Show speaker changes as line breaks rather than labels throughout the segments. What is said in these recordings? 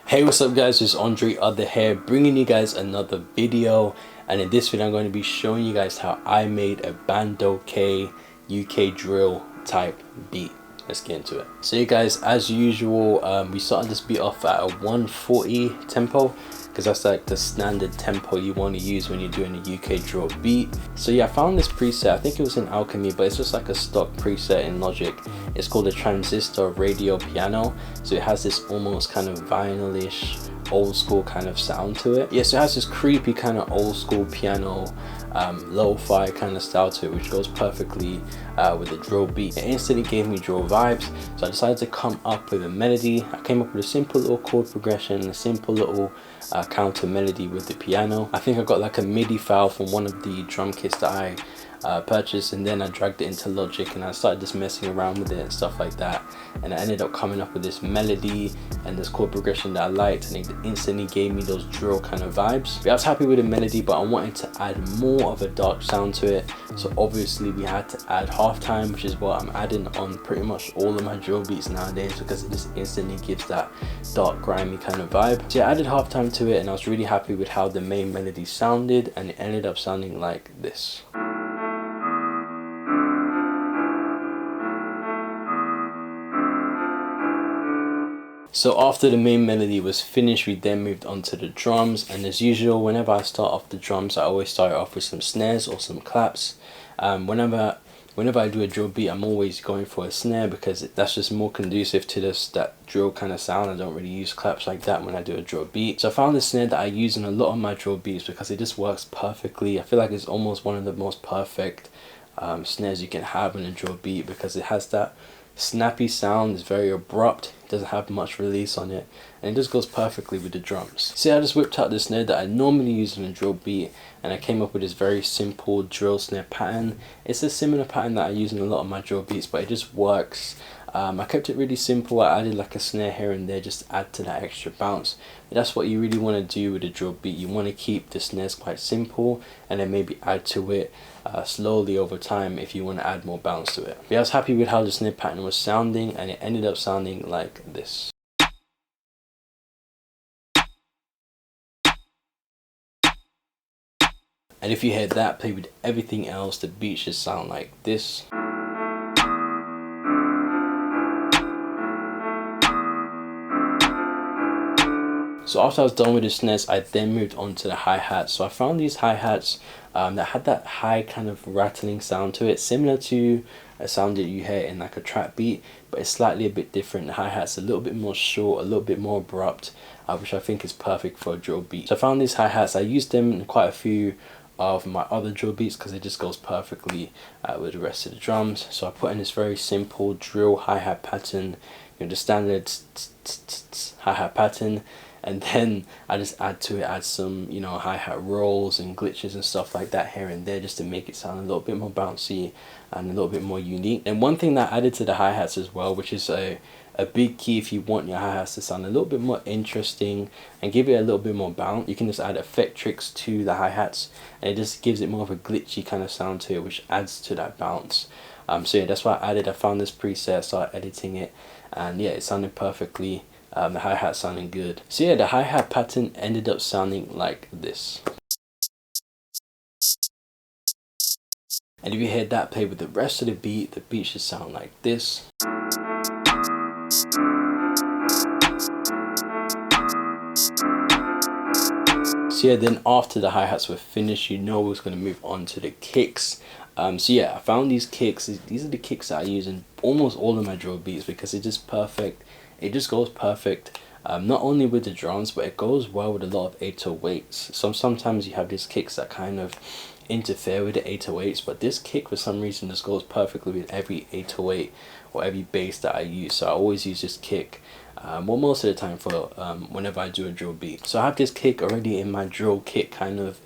Hey, what's up guys, it's AndreOth here, bringing you guys another video. And in this video I'm going to be showing you guys how I made a Bandokay UK drill type beat. Let's get into it. So you guys, as usual, we started this beat off at a 140 tempo, because that's like the standard tempo you want to use when you're doing a UK drill beat. So yeah, I found this preset, I think it was in Alchemy, but it's just like a stock preset in Logic. It's called a transistor radio piano. So it has this almost kind of vinyl-ish old school kind of sound to it. Yeah, so it has this creepy kind of old school piano lo-fi kind of style to it, which goes perfectly with the drill beat. It instantly gave me drill vibes, so I decided to come up with a melody. I came up with a simple little chord progression and a simple little counter melody with the piano. I think I got like a MIDI file from one of the drum kits that I purchased, and then I dragged it into Logic and I started just messing around with it and stuff like that, and I ended up coming up with this melody and this chord progression that I liked, and it instantly gave me those drill kind of vibes. But I was happy with the melody, but I wanted to add more of a dark sound to it, so obviously we had to add halftime, which is what I'm adding on pretty much all of my drill beats nowadays, because it just instantly gives that dark grimy kind of vibe. So yeah, I added halftime to it and I was really happy with how the main melody sounded, and it ended up sounding like this. So after the main melody was finished, we then moved on to the drums, and as usual, whenever I start off the drums, I always start off with some snares or some claps. Whenever I do a drill beat, I'm always going for a snare, because that's just more conducive to that drill kind of sound. I don't really use claps like that when I do a drill beat. So I found the snare that I use in a lot of my drill beats because it just works perfectly. I feel like it's almost one of the most perfect snares you can have in a drill beat, because it has that snappy sound, is very abrupt, doesn't have much release on it, and it just goes perfectly with the drums. So yeah, I just whipped out the snare that I normally use in a drill beat, and I came up with this very simple drill snare pattern. It's a similar pattern that I use in a lot of my drill beats, but it just works. I kept it really simple. I added like a snare here and there just to add to that extra bounce. But that's what you really want to do with a drill beat. You want to keep the snares quite simple and then maybe add to it slowly over time if you want to add more bounce to it. But yeah, I was happy with how the snare pattern was sounding, and it ended up sounding like this. And if you hear that played with everything else, the beat should sound like this. So after I was done with the snares, I then moved on to the hi-hats. So I found these hi-hats that had that high kind of rattling sound to it, similar to a sound that you hear in like a trap beat, but it's slightly a bit different. The hi-hat's a little bit more short, a little bit more abrupt, which I think is perfect for a drill beat. So I found these hi-hats, I used them in quite a few of my other drill beats because it just goes perfectly with the rest of the drums. So I put in this very simple drill hi-hat pattern, you know, the standard hi-hat pattern, and then I just add some, you know, hi-hat rolls and glitches and stuff like that here and there, just to make it sound a little bit more bouncy and a little bit more unique. And one thing that I added to the hi-hats as well, which is a big key if you want your hi-hats to sound a little bit more interesting and give it a little bit more bounce, you can just add effectrix to the hi-hats, and it just gives it more of a glitchy kind of sound to it, which adds to that bounce. So yeah, that's why I found this preset, started editing it, and yeah, it sounded perfectly. The hi-hat sounding good. So yeah, the hi-hat pattern ended up sounding like this. And if you hear that played with the rest of the beat should sound like this. So yeah, then after the hi-hats were finished, you know we was going to move on to the kicks. So yeah, I found these kicks. These are the kicks that I use in almost all of my drill beats, because it's just perfect. It just goes perfect, not only with the drums, but it goes well with a lot of 808s. Sometimes you have these kicks that kind of interfere with the 808s, but this kick for some reason just goes perfectly with every 808 or every bass that I use. So I always use this kick, well, most of the time for whenever I do a drill beat. So I have this kick already in my drill kit kind of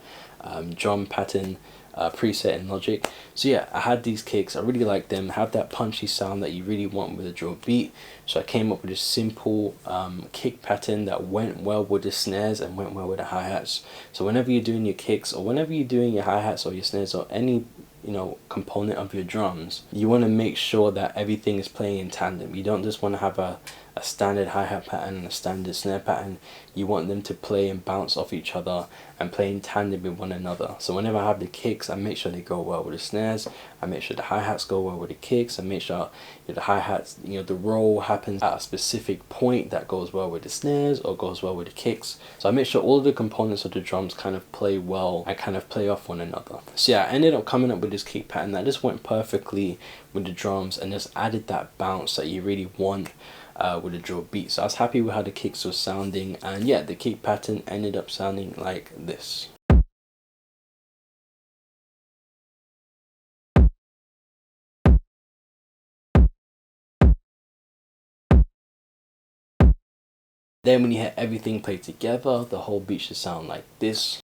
drum pattern preset in Logic. So yeah, I had these kicks, I really like them, have that punchy sound that you really want with a drill beat. So I came up with this simple kick pattern that went well with the snares and went well with the hi-hats. So whenever you're doing your kicks, or whenever you're doing your hi-hats or your snares, or any, you know, component of your drums, you want to make sure that everything is playing in tandem. You don't just want to have a a standard hi-hat pattern and a standard snare pattern, you want them to play and bounce off each other and play in tandem with one another. So whenever I have the kicks, I make sure they go well with the snares, I make sure the hi-hats go well with the kicks, I make sure the hi-hats, the roll happens at a specific point that goes well with the snares or goes well with the kicks. So I make sure all the components of the drums kind of play well and kind of play off one another. So yeah, I ended up coming up with this kick pattern that just went perfectly with the drums and just added that bounce that you really want with a drill beat. So I was happy with how the kicks were sounding, and yeah, the kick pattern ended up sounding like this. Then when you hear everything played together, the whole beat should sound like this.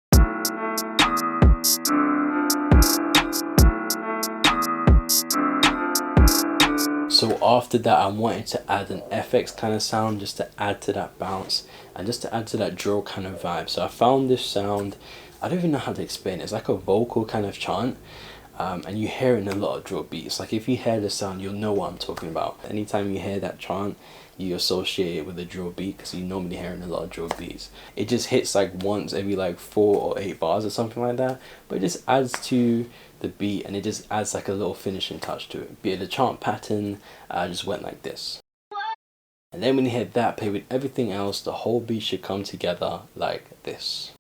So after that, I wanted to add an FX kind of sound just to add to that bounce and just to add to that drill kind of vibe. So I found this sound, I don't even know how to explain it. It's like a vocal kind of chant, and you hear it in a lot of drill beats. Like if you hear the sound, you'll know what I'm talking about. Anytime you hear that chant, you associate it with a drill beat because you normally hear it in a lot of drill beats. It just hits like once every like 4 or 8 bars or something like that, but it just adds to the beat and it just adds like a little finishing touch to it. Be it the chant pattern just went like this. And then when you hear that play with everything else, the whole beat should come together like this.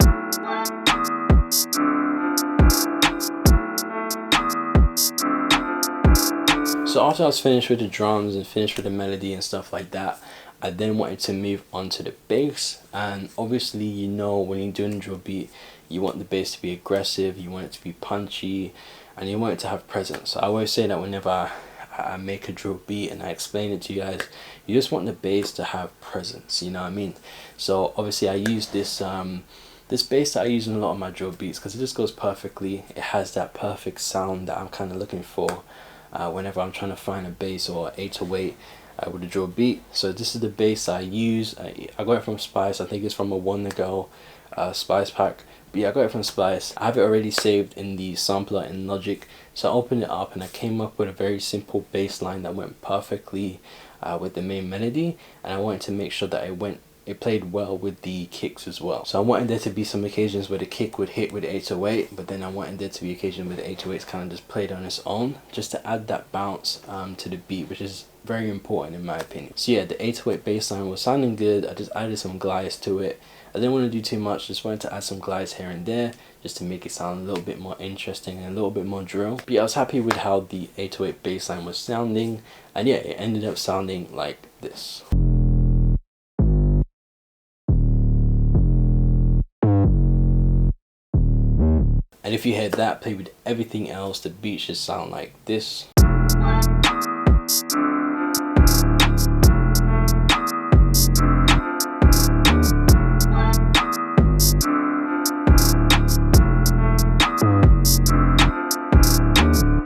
So after I was finished with the drums and finished with the melody and stuff like that, I then wanted to move on to the bass. And obviously, when you're doing a drill beat, you want the bass to be aggressive, you want it to be punchy, and you want it to have presence. So I always say that whenever I make a drill beat and I explain it to you guys, you just want the bass to have presence, you know what I mean? So obviously I use this this bass that I use in a lot of my drill beats because it just goes perfectly. It has that perfect sound that I'm kind of looking for whenever I'm trying to find a bass or 808 with a drill beat. So this is the bass I use. I got it from Spice. I think it's from a One to Go Spice pack. But yeah, I got it from Spice. I have it already saved in the sampler in Logic. So I opened it up and I came up with a very simple bass line that went perfectly with the main melody, and I wanted to make sure that it played well with the kicks as well. So I wanted there to be some occasions where the kick would hit with 808, but then I wanted there to be occasions where the 808s kind of just played on its own, just to add that bounce to the beat, which is very important in my opinion. So yeah, the 808 bass line was sounding good. I just added some glides to it. I didn't want to do too much, just wanted to add some glides here and there just to make it sound a little bit more interesting and a little bit more drill. But yeah, I was happy with how the 808 bass line was sounding, and yeah, it ended up sounding like this. And if you hear that play with everything else, the beat should sound like this.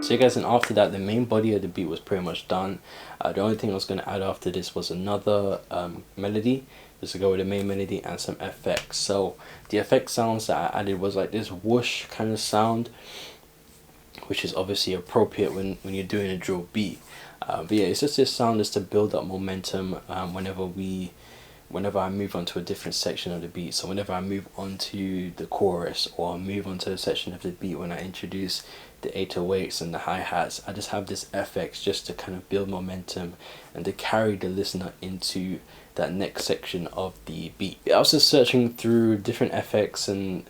So guys, and after that, the main body of the beat was pretty much done. The only thing I was going to add after this was another melody, just to go with the main melody and some effects. So the effect sounds that I added was like this whoosh kind of sound, which is obviously appropriate when you're doing a drill beat. But yeah, it's just this sound just to build up momentum whenever I move on to a different section of the beat. So whenever I move on to the chorus or move on to a section of the beat, when I introduce the 808s and the hi-hats, I just have this FX just to kind of build momentum and to carry the listener into that next section of the beat. I was just searching through different FX and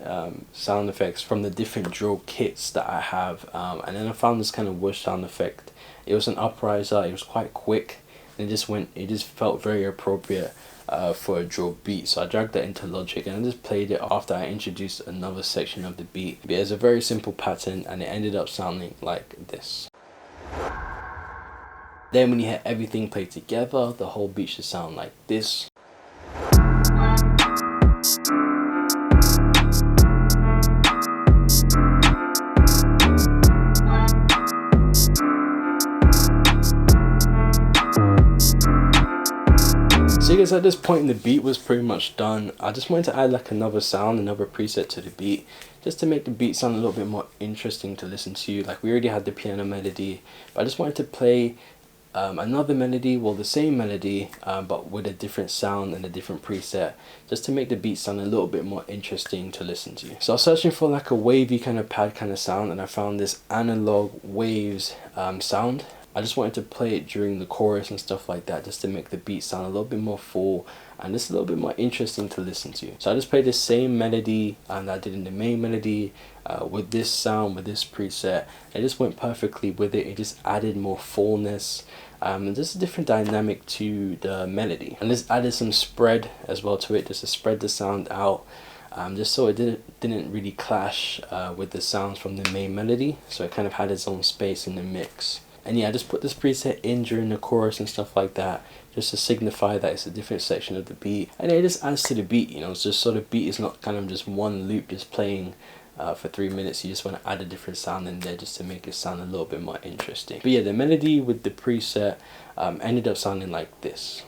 sound effects from the different drill kits that I have, and then I found this kind of whoosh sound effect. It was an upriser, it was quite quick, and it just felt very appropriate for a drill beat. So I dragged that into Logic and I just played it after I introduced another section of the beat. But it's a very simple pattern and it ended up sounding like this. Then when you hear everything played together, the whole beat should sound like this. So guys, at this point the beat was pretty much done. I just wanted to add like another sound, another preset to the beat, just to make the beat sound a little bit more interesting to listen to. Like we already had the piano melody, but I just wanted to play another melody, well the same melody, but with a different sound and a different preset, just to make the beat sound a little bit more interesting to listen to. So I was searching for like a wavy kind of pad kind of sound, and I found this analog waves sound. I just wanted to play it during the chorus and stuff like that, just to make the beat sound a little bit more full and just a little bit more interesting to listen to. So I just played the same melody that I did in the main melody with this sound, with this preset. It just went perfectly with it. It just added more fullness and just a different dynamic to the melody, and just added some spread as well to it, just to spread the sound out, just so it didn't really clash with the sounds from the main melody, so it kind of had its own space in the mix. And yeah, I just put this preset in during the chorus and stuff like that, just to signify that it's a different section of the beat, and it just adds to the beat, you know. It's just so the beat is not kind of just one loop just playing for 3 minutes. You just want to add a different sound in there just to make it sound a little bit more interesting. But yeah, the melody with the preset ended up sounding like this.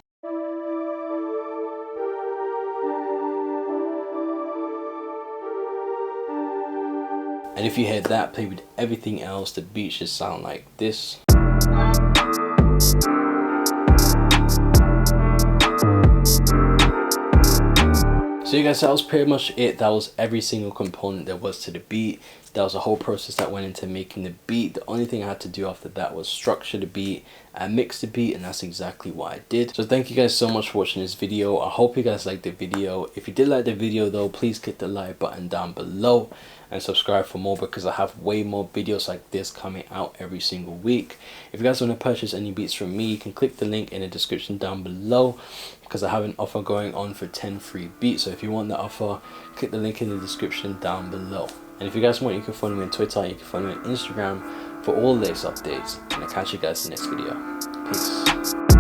And if you hear that played with everything else, the beat should sound like this. So you guys, that was pretty much it. That was every single component there was to the beat. That was a whole process that went into making the beat. The only thing I had to do after that was structure the beat and mix the beat, and that's exactly what I did. So thank you guys so much for watching this video. I hope you guys liked the video. If you did like the video though, please click the like button down below and subscribe for more, because I have way more videos like this coming out every single week. If you guys want to purchase any beats from me, you can click the link in the description down below, because I have an offer going on for 10 free beats. So if you want the offer, click the link in the description down below. And if you guys want, you can follow me on Twitter, you can follow me on Instagram for all the latest updates. And I'll catch you guys in the next video. Peace.